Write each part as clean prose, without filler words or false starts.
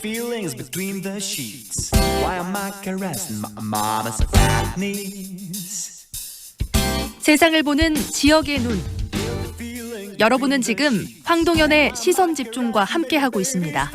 feelings between the sheets. Why am I caressing my mama's fat knees? 세상을 보는 지역의 눈. 여러분은 지금 황동현의 시선 집중과 함께하고 있습니다.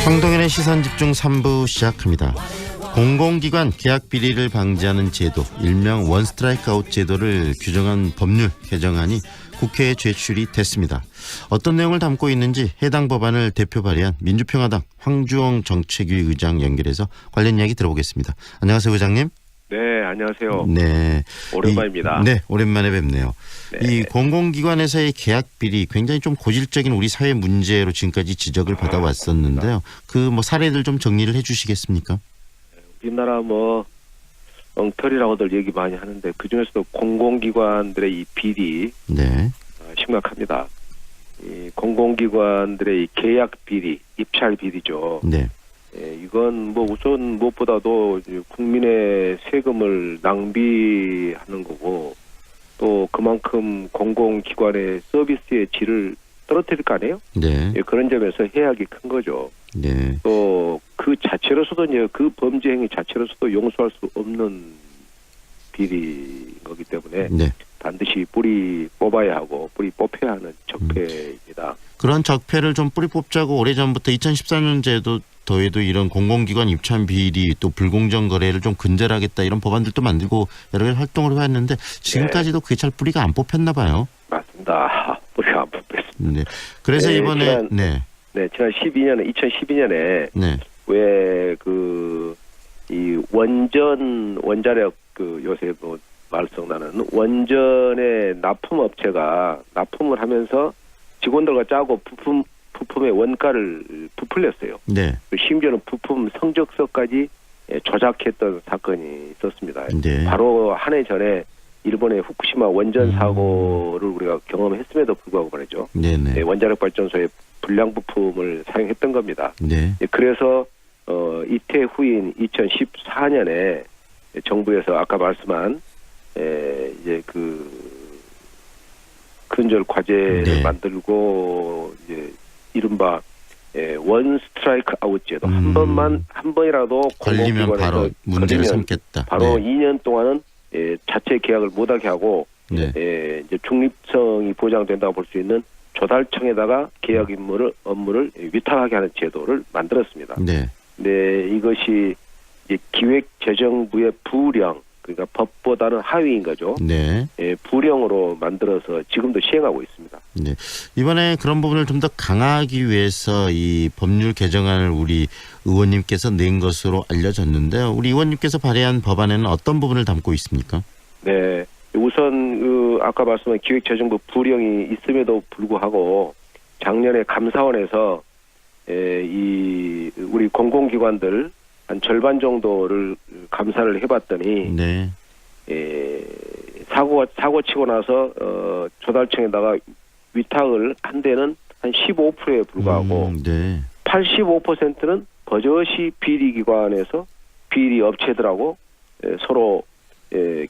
황동현의 시선 집중 3부 시작합니다. 공공기관 계약 비리를 방지하는 제도, 일명 원스트라이크 아웃 제도를 규정한 법률 개정안이 국회에 제출이 됐습니다. 어떤 내용을 담고 있는지 해당 법안을 대표 발의한 민주평화당 황주영 정책위 의장 연결해서 관련 이야기 들어보겠습니다. 안녕하세요, 의장님. 네, 안녕하세요. 네, 오랜만입니다. 네, 오랜만에 뵙네요. 네. 이 공공기관에서의 계약 비리 굉장히 좀 고질적인 우리 사회 문제로 지금까지 지적을 받아왔었는데요. 그 사례들 좀 정리를 해주시겠습니까? 우리나라 엉터리라고들 얘기 많이 하는데 그 중에서도 공공기관들의 이 비리 네, 심각합니다. 이 공공기관들의 이 계약 비리, 입찰 비리죠. 네, 이건 우선 무엇보다도 국민의 세금을 낭비하는 거고 또 그만큼 공공기관의 서비스의 질을 떨어뜨릴 거 아니에요? 네, 그런 점에서 해악이 큰 거죠. 네. 또 그 자체로서도 그 범죄 행위 자체로서도 용서할 수 없는 비리인 거기 때문에 네. 반드시 뿌리 뽑아야 하고 뿌리 뽑혀야 하는 적폐입니다. 그런 적폐를 좀 뿌리 뽑자고 오래전부터 2014년제도 더해도 이런 공공기관 입찰 비리 또 불공정 거래를 좀 근절하겠다 이런 법안들도 만들고 여러 가지 활동을 해왔는데 지금까지도 그게 잘 뿌리가 안 뽑혔나 봐요. 맞습니다. 뿌리가 안 뽑혔습니다. 네. 그래서 이번에 지난 2012년에 네. 왜 이 원자력 요새 말썽나는 원전의 납품업체가 납품을 하면서 직원들과 짜고 부품의 원가를 부풀렸어요. 네. 심지어는 부품 성적서까지 조작했던 사건이 있었습니다. 네. 바로 한 해 전에 일본의 후쿠시마 원전 사고를 우리가 경험했음에도 불구하고 말이죠. 네네. 원자력 발전소에 불량 부품을 사용했던 겁니다. 네. 그래서 이태 후인 2014년에 정부에서 아까 말씀한 이제 근절 과제를 네. 만들고 이제 이른바 원 스트라이크 아웃 제도 한 번이라도 걸리면 바로 문제를 삼겠다. 바로 네. 2년 동안은 자체 계약을 못하게 하고 네. 이제 중립성이 보장된다고 볼 수 있는 조달청에다가 계약 업무를 위탁하게 하는 제도를 만들었습니다. 네. 네, 이것이 이제 기획재정부의 부령, 그러니까 법보다는 하위인 거죠. 네. 부령으로 만들어서 지금도 시행하고 있습니다. 네. 이번에 그런 부분을 좀 더 강화하기 위해서 이 법률 개정안을 우리 의원님께서 낸 것으로 알려졌는데요. 우리 의원님께서 발의한 법안에는 어떤 부분을 담고 있습니까? 네. 우선 아까 말씀한 기획재정부 부령이 있음에도 불구하고 작년에 감사원에서 우리 공공기관들 한 절반 정도를 감사를 해봤더니 네. 사고 치고 나서 조달청에다가 위탁을 한 데는 한 15%에 불과하고 네. 85%는 버젓이 비리기관에서 비리 업체들하고 서로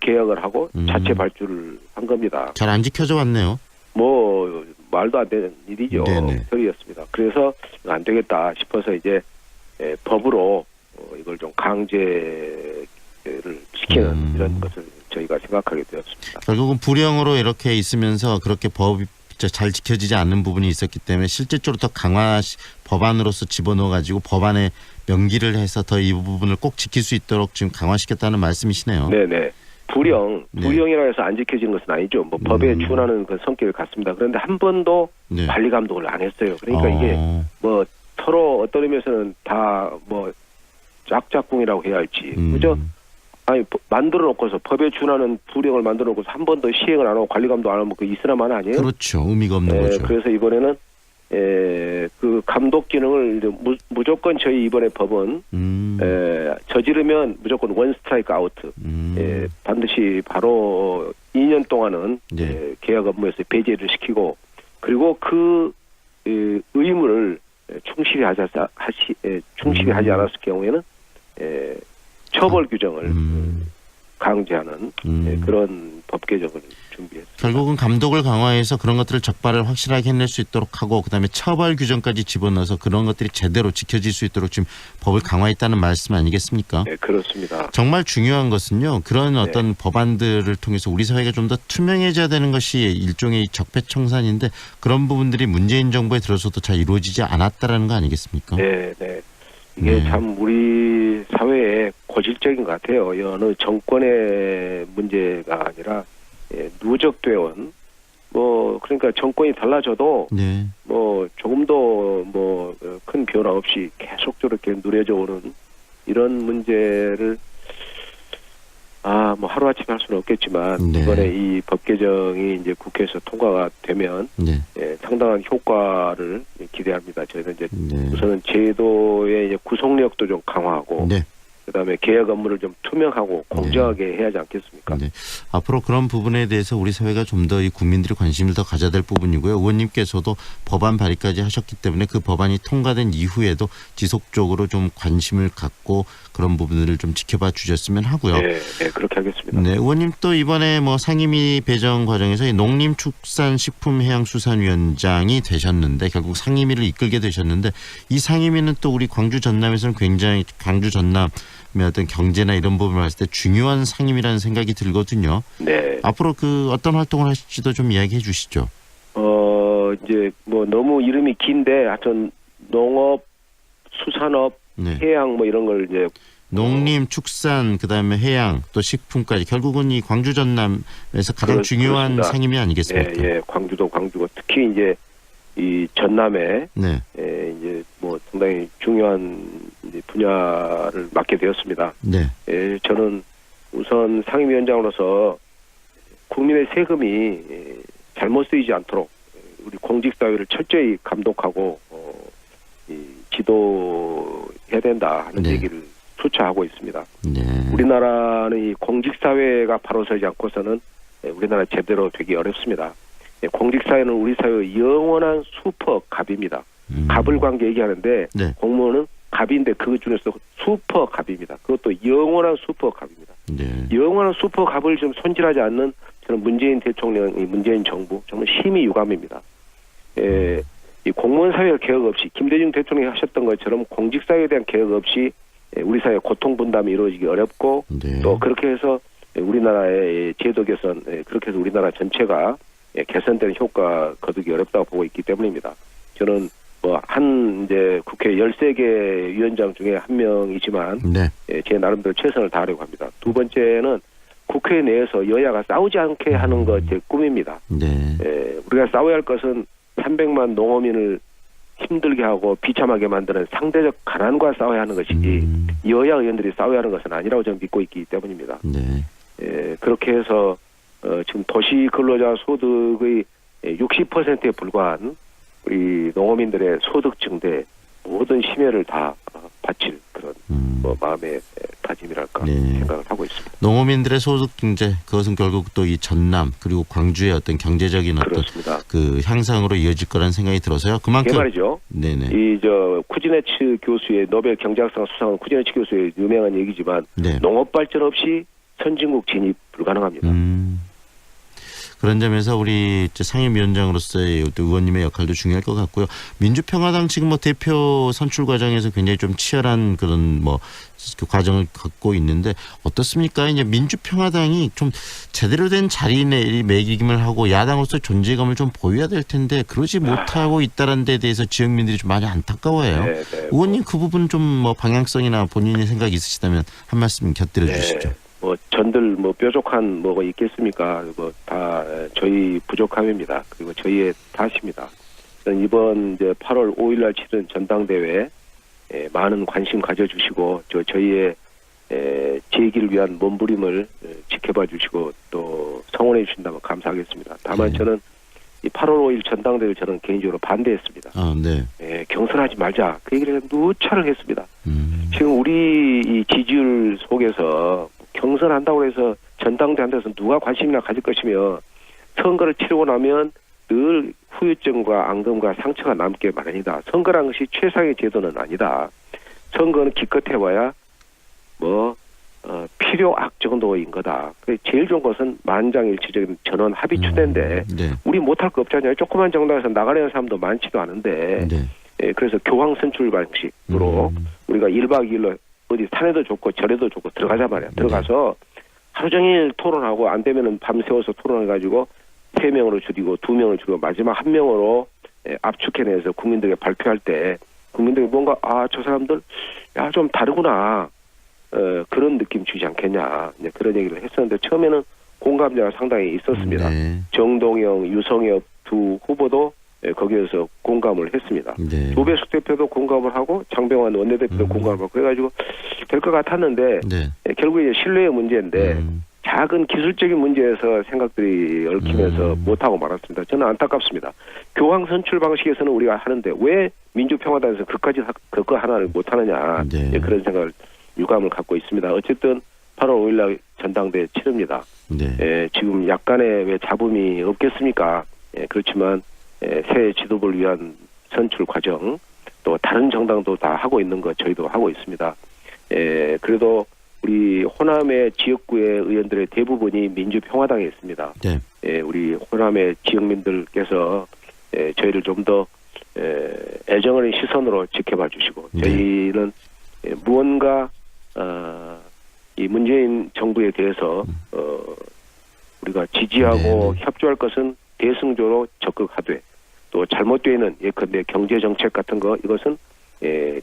계약을 하고 자체 발주를 한 겁니다. 잘 안 지켜져 왔네요. 말도 안 되는 일이죠. 네네. 소리였습니다. 그래서 안 되겠다 싶어서 이제 법으로 이걸 좀 강제를 시키는 이런 것을 저희가 생각하게 되었습니다. 결국은 불령으로 이렇게 있으면서 그렇게 법이 잘 지켜지지 않는 부분이 있었기 때문에 실질적으로 더 법안으로서 집어넣어가지고 법안에 명기를 해서 더 이 부분을 꼭 지킬 수 있도록 지금 강화시켰다는 말씀이시네요. 네네. 불령이라 해서 안 지켜지는 것은 아니죠. 법에 준하는 그 성격을 갖습니다. 그런데 한 번도 관리 감독을 안 했어요. 그러니까 이게 서로 어떤 의미에서는 다 짝짝꿍이라고 해야 할지. 그죠? 아니, 만들어 놓고서 법에 준하는 불령을 만들어 놓고서 한 번도 시행을 안 하고 관리 감독 안 하면 그 이스라만 아니에요? 그렇죠. 의미가 없는 거죠. 그래서 이번에는 그 감독 기능을 이제 무조건 저희 이번에 법은 저지르면 무조건 원 스트라이크 아웃. 반드시 바로 2년 동안은 계약 업무에서 배제를 시키고 그리고 그 의무를 충실히 하지 않았을 경우에는 처벌 규정을 강제하는 그런 법 개정을 준비했습니다. 결국은 감독을 강화해서 그런 것들을 적발을 확실하게 해낼 수 있도록 하고 그다음에 처벌 규정까지 집어넣어서 그런 것들이 제대로 지켜질 수 있도록 지금 법을 강화했다는 말씀 아니겠습니까? 네, 그렇습니다. 정말 중요한 것은요. 그런 어떤 법안들을 통해서 우리 사회가 좀 더 투명해져야 되는 것이 일종의 적폐청산인데 그런 부분들이 문재인 정부에 들어서도 잘 이루어지지 않았다라는 거 아니겠습니까? 네, 네. 이게 참 우리 사회에 고질적인 것 같아요. 어느 정권의 문제가 아니라 누적되어 온 그러니까 정권이 달라져도 네. 조금도 큰 변화 없이 계속 저렇게 누려져 오는 이런 문제를 하루아침에 할 수는 없겠지만 네. 이번에 이 법 개정이 이제 국회에서 통과가 되면 네. 상당한 효과를 기대합니다. 저희는 이제 네. 우선은 제도의 이제 구속력도 좀 강화하고 네. 그다음에 개혁 업무를 좀 투명하고 공정하게 해야 하지 않겠습니까? 네. 앞으로 그런 부분에 대해서 우리 사회가 좀 더 이 국민들이 관심을 더 가져야 될 부분이고요. 의원님께서도 법안 발의까지 하셨기 때문에 그 법안이 통과된 이후에도 지속적으로 좀 관심을 갖고 그런 부분들을 좀 지켜봐 주셨으면 하고요. 네, 네 그렇게 하겠습니다. 네, 의원님 또 이번에 상임위 배정 과정에서 이 농림축산식품해양수산위원장이 되셨는데 결국 상임위를 이끌게 되셨는데 이 상임위는 또 우리 광주 전남에서는 굉장히 광주 전남 어떤 경제나 이런 부분을 봤을 때 중요한 상임이라는 생각이 들거든요. 네. 앞으로 어떤 활동을 하실지도 좀 이야기해 주시죠. 이제 너무 이름이 긴데 하여튼 농업, 수산업, 네. 해양 이런 걸 이제 농림, 축산, 그다음에 해양, 또 식품까지 결국은 이 광주 전남에서 가장 중요한 그렇습니다. 상임이 아니겠습니까? 예, 광주도 광주고 특히 이제 이 전남에 네. 이제 상당히 중요한 이제 분야를 맡게 되었습니다. 네. 저는 우선 상임위원장으로서 국민의 세금이 잘못 쓰이지 않도록 우리 공직사회를 철저히 감독하고 지도해야 된다 하는 네. 얘기를 수차 하고 있습니다. 네. 우리나라는 이 공직사회가 바로 서지 않고서는 우리나라 제대로 되기 어렵습니다. 공직사회는 우리 사회의 영원한 슈퍼갑입니다. 갑을 관계 얘기하는데 네. 공무원은 갑인데 그 중에서 슈퍼갑입니다. 그것도 영원한 슈퍼갑입니다. 네. 영원한 슈퍼갑을 좀 손질하지 않는 저는 문재인 대통령, 문재인 정부 정말 심히 유감입니다. 이 공무원 사회 개혁 없이 김대중 대통령이 하셨던 것처럼 공직사회에 대한 개혁 없이 우리 사회 고통 분담이 이루어지기 어렵고 네. 또 그렇게 해서 우리나라의 제도 개선 그렇게 해서 우리나라 전체가 개선되는 효과 거두기 어렵다고 보고 있기 때문입니다. 저는 이제 국회 13개 위원장 중에 한 명이지만 네. 제 나름대로 최선을 다하려고 합니다. 두 번째는 국회 내에서 여야가 싸우지 않게 하는 것 제 꿈입니다. 네. 우리가 싸워야 할 것은 300만 농어민을 힘들게 하고 비참하게 만드는 상대적 가난과 싸워야 하는 것이지 여야 의원들이 싸워야 하는 것은 아니라고 저는 믿고 있기 때문입니다. 네. 그렇게 해서 지금 도시 근로자 소득의 60%에 불과한 우리 농어민들의 소득 증대 모든 심혈을 다 바칠 그런 마음의 다짐이랄까 네. 생각을 하고 있습니다. 농어민들의 소득 증대 그것은 결국 또 이 전남 그리고 광주의 어떤 경제적인 그렇습니다. 어떤 그 향상으로 이어질 거라는 생각이 들어서요. 그만큼 그 말이죠. 네네. 쿠즈네츠 교수의 노벨 경제학상 수상한 쿠즈네츠 교수의 유명한 얘기지만 네. 농업 발전 없이 선진국 진입 불가능합니다. 그런 점에서 우리 상임위원장으로서의 의원님의 역할도 중요할 것 같고요. 민주평화당 지금 대표 선출 과정에서 굉장히 좀 치열한 그런 그 과정을 갖고 있는데 어떻습니까? 이제 민주평화당이 좀 제대로 된 자리에 매김을 하고 야당으로서 존재감을 좀 보여야 될 텐데 그러지 못하고 있다는 데 대해서 지역민들이 좀 많이 안타까워해요. 네, 의원님 그 부분 좀 방향성이나 본인의 생각이 있으시다면 한 말씀 곁들여 주시죠. 전들 뾰족한 뭐가 있겠습니까? 다 저희 부족함입니다. 그리고 저희의 탓입니다. 저는 이번 이제 8월 5일날 치른 전당대회에 많은 관심 가져주시고 저희의 제기를 위한 몸부림을 지켜봐 주시고 또 성원해 주신다면 감사하겠습니다. 다만 저는 이 8월 5일 전당대회를 저는 개인적으로 반대했습니다. 네. 경선하지 말자. 그 얘기를 누차를 했습니다. 지금 우리 이 지지율 속에서 경선한다고 해서 전당대회 한다고 해서 누가 관심이나 가질 것이며 선거를 치르고 나면 늘 후유증과 앙금과 상처가 남게 마련이다. 선거란 것이 최상의 제도는 아니다. 선거는 기껏 해봐야 피 필요악 정도인 거다. 제일 좋은 것은 만장일치적인 전원 합의 추대인데 네. 우리 못할 거 없잖아요. 조그만 정당에서 나가려는 사람도 많지도 않은데 네. 예, 그래서 교황 선출 방식으로 우리가 1박 2일로 어디 산에도 좋고 절에도 좋고 들어가자 말이야. 들어가서 하루 종일 토론하고 안 되면은 밤새워서 토론해가지고 3명으로 줄이고 2명을 줄이고 마지막 1명으로 압축해내서 국민들에게 발표할 때 국민들이 뭔가 저 사람들 좀 다르구나 그런 느낌 주지 않겠냐 그런 얘기를 했었는데 처음에는 공감자가 상당히 있었습니다. 네. 정동영, 유성엽 두 후보도 거기에서 공감을 했습니다. 네. 조배숙 대표도 공감을 하고 장병환 원내대표도 공감을 하고 그래가지고 될 것 같았는데 네. 결국 이제 신뢰의 문제인데 작은 기술적인 문제에서 생각들이 얽히면서 못하고 말았습니다. 저는 안타깝습니다. 교황 선출 방식에서는 우리가 하는데 왜 민주평화당에서 그거 하나를 못하느냐 네. 그런 생각을 유감을 갖고 있습니다. 어쨌든 8월 5일날 전당대회 치릅니다. 네. 지금 약간의 왜 잡음이 없겠습니까? 그렇지만 새 지도부를 위한 선출 과정 또 다른 정당도 다 하고 있는 거 저희도 하고 있습니다. 그래도 우리 호남의 지역구의 의원들의 대부분이 민주평화당에 있습니다. 네. 우리 호남의 지역민들께서 저희를 좀 더 애정 어린 시선으로 지켜봐 주시고 저희는 무언가 이 문재인 정부에 대해서 우리가 지지하고 협조할 것은 대승적으로 적극하되 또 잘못되어 있는 예컨대 경제정책 같은 거 이것은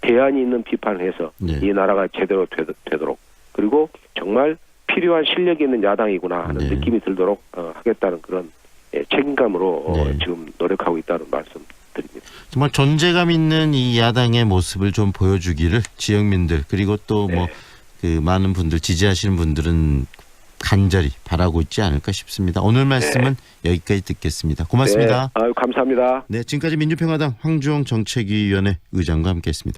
대안이 있는 비판을 해서 이 나라가 제대로 되도록 그리고 정말 필요한 실력이 있는 야당이구나 하는 느낌이 들도록 하겠다는 그런 책임감으로 지금 노력하고 있다는 말씀 드립니다. 정말 존재감 있는 이 야당의 모습을 좀 보여주기를 지역민들 그리고 또 뭐 그 많은 분들 지지하시는 분들은 간절히 바라고 있지 않을까 싶습니다. 오늘 말씀은 여기까지 듣겠습니다. 고맙습니다. 감사합니다. 네, 지금까지 민주평화당 황주홍 정책위원회 의장과 함께했습니다.